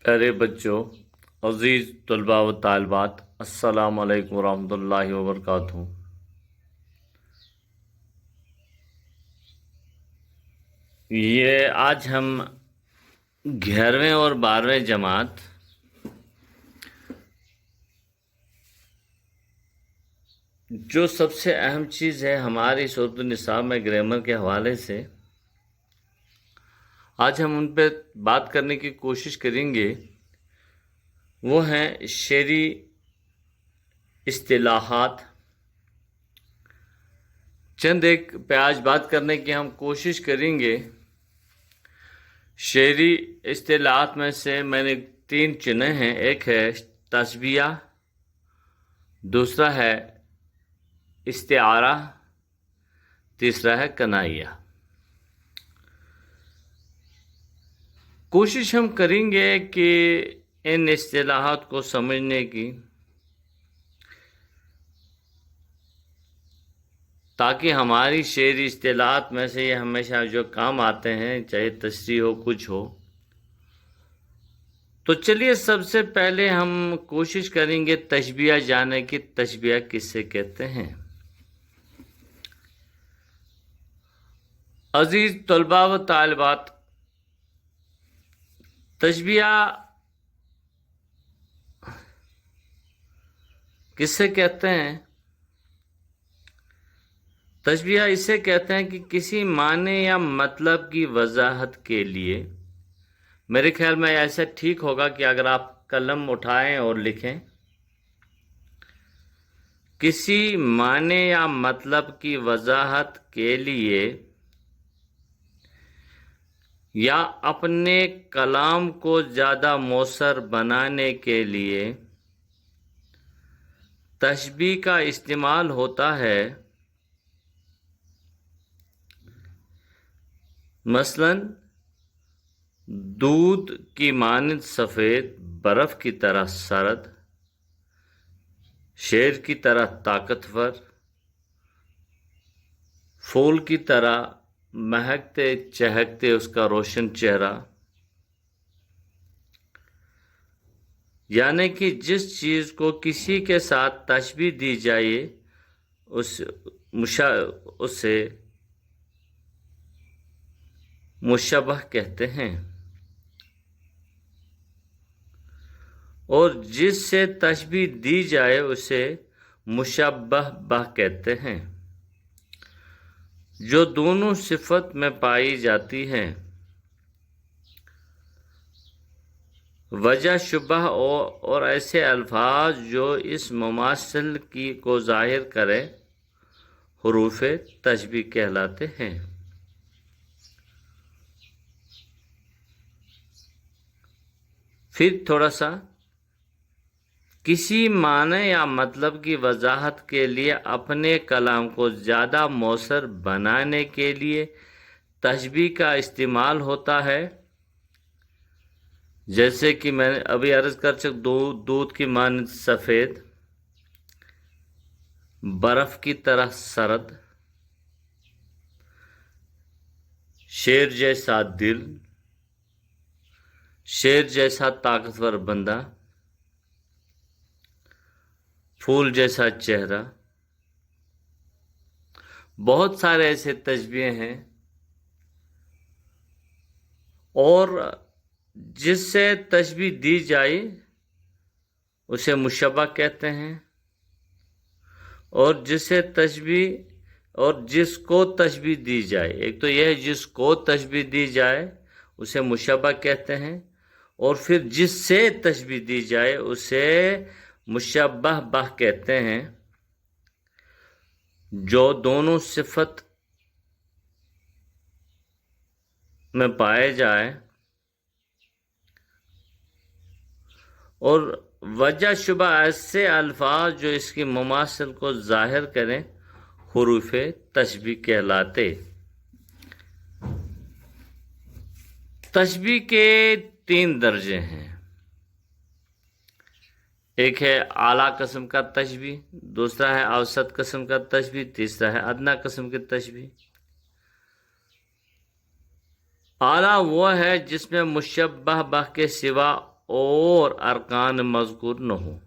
پیارے بچوں، عزیز طلباء و طالبات، السلام علیکم ورحمۃ اللہ وبرکاتہ۔ یہ آج ہم 11ویں اور 12ویں جماعت جو سب سے اہم چیز ہے ہماری سورۃ النساء میں گرامر کے حوالے سے، آج ہم ان پہ بات کرنے کی کوشش کریں گے۔ وہ ہیں شعری اصطلاحات۔ چند ایک پہ آج بات کرنے کی ہم کوشش کریں گے۔ شعری اصطلاحات میں سے میں نے 3 چنے ہیں۔ ایک ہے تشبیہ، دوسرا ہے استعارہ، تیسرا ہے کنائیہ۔ کوشش ہم کریں گے کہ ان اصطلاحات کو سمجھنے کی، تاکہ ہماری شعری اصطلاحات میں سے یہ ہمیشہ جو کام آتے ہیں، چاہے تشریح ہو کچھ ہو۔ تو چلیے سب سے پہلے ہم کوشش کریں گے تشبیہ جاننے کی۔ تشبیہ کسے کہتے ہیں؟ عزیز طلباء و طالبات، تشبیہ کسے کہتے ہیں؟ تشبیہ اسے کہتے ہیں کہ کسی معنی یا مطلب کی وضاحت کے لیے، میرے خیال میں ایسا ٹھیک ہوگا کہ اگر آپ قلم اٹھائیں اور لکھیں، کسی معنی یا مطلب کی وضاحت کے لیے یا اپنے کلام کو زیادہ مؤثر بنانے کے لیے تشبیہ کا استعمال ہوتا ہے۔ مثلا دودھ کی مانند سفید، برف کی طرح سرد، شیر کی طرح طاقتور، پھول کی طرح مہکتے چہکتے اس کا روشن چہرہ۔ یعنی کہ جس چیز کو کسی کے ساتھ تشبیہ دی جائے اسے مشبہ کہتے ہیں، اور جس سے تشبیہ دی جائے اسے مشبہ بہ کہتے ہیں، جو دونوں صفت میں پائی جاتی ہیں۔ وجہ شبہ اور ایسے الفاظ جو اس مماثل کو ظاہر کرے حروف تشبیہ کہلاتے ہیں۔ پھر تھوڑا سا، کسی معنی یا مطلب کی وضاحت کے لیے اپنے کلام کو زیادہ مؤثر بنانے کے لیے تشبیہ کا استعمال ہوتا ہے۔ جیسے کہ میں نے ابھی عرض کر چکا، دودھ کی مانند سفید، برف کی طرح سرد، شیر جیسا دل، شیر جیسا طاقتور بندہ، پھول جیسا چہرہ۔ بہت سارے ایسے تشبیہ ہیں، اور جس سے تشبیہ دی جائے اسے مشبہ کہتے ہیں، اور جس کو تشبیہ دی جائے، ایک تو یہ ہے جس کو تشبیہ دی جائے اسے مشبہ کہتے ہیں، اور پھر جس سے تشبیہ دی جائے اسے مشبہ بہ کہتے ہیں، جو دونوں صفت میں پائے جائے۔ اور وجہ شبہ ایسے الفاظ جو اس کی مماثل کو ظاہر کریں حروف تشبیہ کہلاتے۔ تشبیہ کے 3 درجے ہیں۔ ایک ہے اعلیٰ قسم کا تشبیہ، دوسرا ہے اوسط قسم کا تشبیہ، تیسرا ہے ادنیٰ قسم کی تشبیہ۔ اعلیٰ وہ ہے جس میں مشبہ بہ کے سوا اور ارکان مذکور نہ ہو،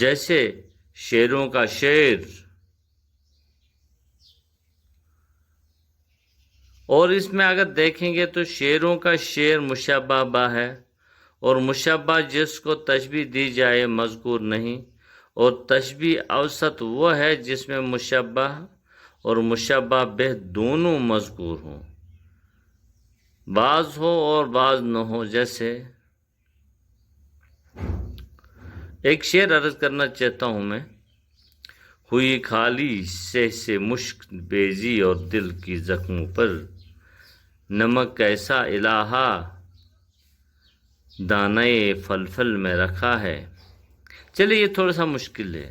جیسے شیروں کا شعر، اور اس میں اگر دیکھیں گے تو شیروں کا شعر مشبہ بہ ہے، اور مشبہ جس کو تشبیہ دی جائے مذکور نہیں، اور تشبیہ اوسط وہ ہے جس میں مشبہ اور مشبہ بہ دونوں مذکور ہوں، بعض ہو اور بعض نہ ہو۔ جیسے ایک شعر عرض کرنا چاہتا ہوں میں، ہوئی خالی سے مشک بیزی اور دل کی زخموں پر، نمک کیسا الہا دانے فلفل میں رکھا ہے۔ چلیے یہ تھوڑا سا مشکل ہے۔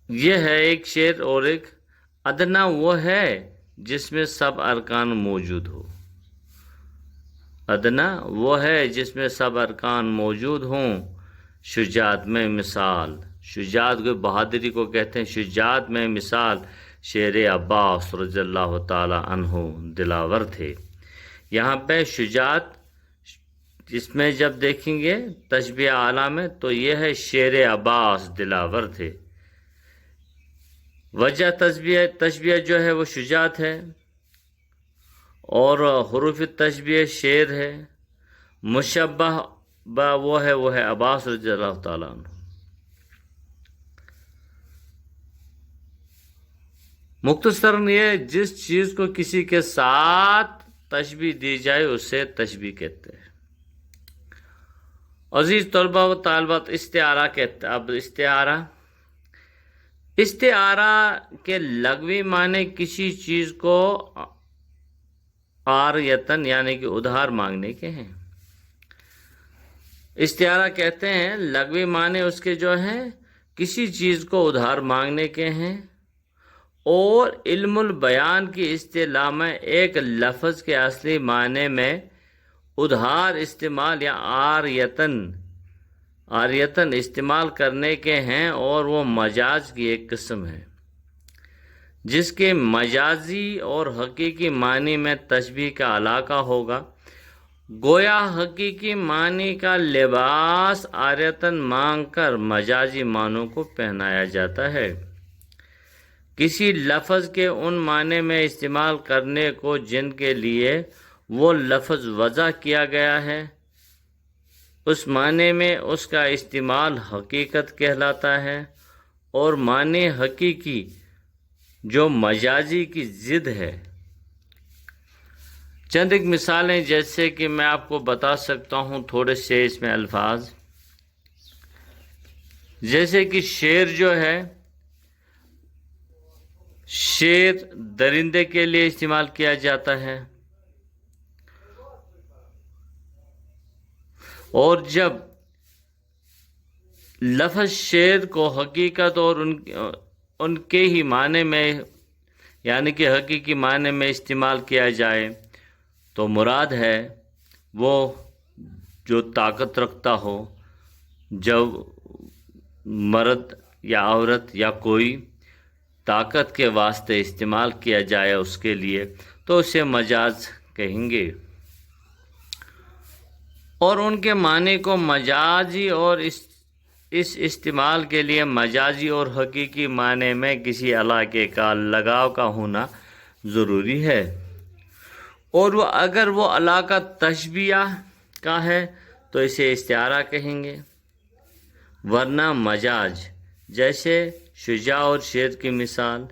یہ ہے ایک شعر، اور ایک ادنا وہ ہے جس میں سب ارکان موجود ہو۔ ادنا وہ ہے جس میں سب ارکان موجود ہوں، شجاعت میں مثال، شجاعت کو بہادری کو کہتے ہیں، شجاعت میں مثال شیر عباس رضی اللہ تعالی عنہ دلاور تھے۔ یہاں پہ شجاعت جس میں جب دیکھیں گے تشبیہ اعلیٰ میں تو یہ ہے شیر عباس دلاور تھے۔ وجہ تشبیہ جو ہے وہ شجاعت ہے، اور حروف تشبیہ شعر ہے، مشبہ با وہ ہے عباس رضی اللہ تعالیٰ عنہ۔ مختصراً یہ جس چیز کو کسی کے ساتھ تشبیہ دی جائے اسے تشبیہ کہتے ہیں۔ عزیز طلبہ و طالبات، استعارہ کہتے ہیں۔ اب استعارہ کے لغوی معنی کسی چیز کو عاریتن یعنی کہ ادھار مانگنے کے ہیں۔ استعارہ کہتے ہیں لغوی معنی اس کے جو ہیں کسی چیز کو ادھار مانگنے کے ہیں، اور علم البیان کی اصطلاح میں ایک لفظ کے اصلی معنی میں ادھار استعمال یا عاریتن استعمال کرنے کے ہیں، اور وہ مجاز کی ایک قسم ہے جس کے مجازی اور حقیقی معنی میں تشبیہ کا علاقہ ہوگا۔ گویا حقیقی معنی کا لباس عاریتن مانگ کر مجازی معنوں کو پہنایا جاتا ہے۔ کسی لفظ کے ان معنی میں استعمال کرنے کو جن کے لیے وہ لفظ وضع کیا گیا ہے، اس معنی میں اس کا استعمال حقیقت کہلاتا ہے، اور معنی حقیقی جو مجازی کی ضد ہے۔ چند ایک مثالیں جیسے کہ میں آپ کو بتا سکتا ہوں تھوڑے سے اس میں الفاظ، جیسے کہ شعر جو ہے، شعر درندے کے لیے استعمال کیا جاتا ہے، اور جب لفظ شعر کو حقیقت اور ان کے ہی معنی میں یعنی کہ حقیقی معنی میں استعمال کیا جائے تو مراد ہے وہ جو طاقت رکھتا ہو، جب مرد یا عورت یا کوئی طاقت کے واسطے استعمال کیا جائے اس کے لیے تو اسے مجاز کہیں گے، اور ان کے معنی کو مجازی اور اس استعمال کے لیے مجازی اور حقیقی معنی میں کسی علاقے کا لگاؤ کا ہونا ضروری ہے، اور اگر وہ علاقہ تشبیہ کا ہے تو اسے استعارہ کہیں گے، ورنہ مجاز۔ جیسے شجاع اور شیر کی مثال،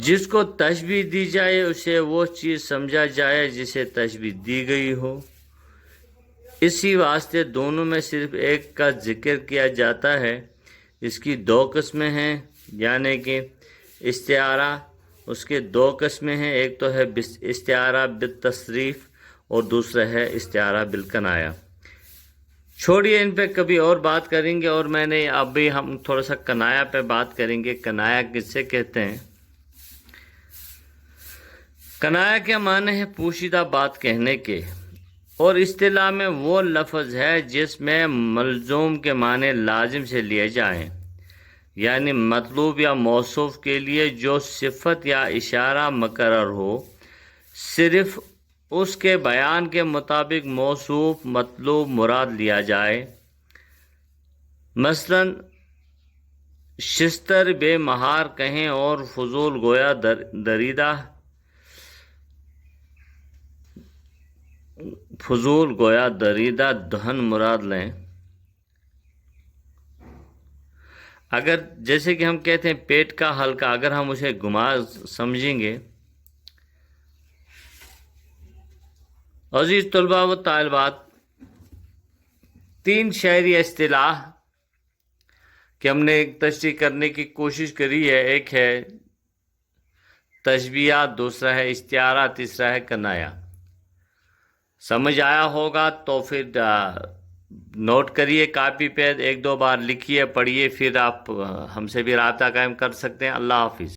جس کو تشبیہ دی جائے اسے وہ چیز سمجھا جائے جسے تشبیہ دی گئی ہو، اسی واسطے دونوں میں صرف ایک کا ذکر کیا جاتا ہے۔ اس کی دو قسمیں ہیں، یعنی کہ استعارہ، اس کے دو قسمیں ہیں، ایک تو ہے استعارہ بالتصریف اور دوسرا ہے استعارہ بالکنایہ۔ چھوڑیے ان پہ کبھی اور بات کریں گے، اور میں نے ابھی ہم تھوڑا سا کنایہ پہ بات کریں گے۔ کنایہ کس سے کہتے ہیں؟ کنایہ کے معنی ہے پوشیدہ بات کہنے کے، اور اصطلاح میں وہ لفظ ہے جس میں ملزوم کے معنی لازم سے لیے جائیں، یعنی مطلوب یا موصوف کے لیے جو صفت یا اشارہ مقرر ہو، صرف اس کے بیان کے مطابق موصوف مطلوب مراد لیا جائے۔ مثلا شستر بے مہار کہیں اور فضول گویا دریدہ دہن مراد لیں۔ اگر جیسے کہ ہم کہتے ہیں پیٹ کا حلقہ، اگر ہم اسے گما سمجھیں گے۔ عزیز طلباء و طالبات، 3 شعری اصطلاح کہ ہم نے تشریح کرنے کی کوشش کری ہے۔ ایک ہے تشبیہ، دوسرا ہے استعارہ، تیسرا ہے کنایا۔ سمجھ آیا ہوگا تو پھر نوٹ کریے کاپی پہ، 1-2 بار لکھیے، پڑھیے، پھر آپ ہم سے بھی رابطہ قائم کر سکتے ہیں۔ اللہ حافظ۔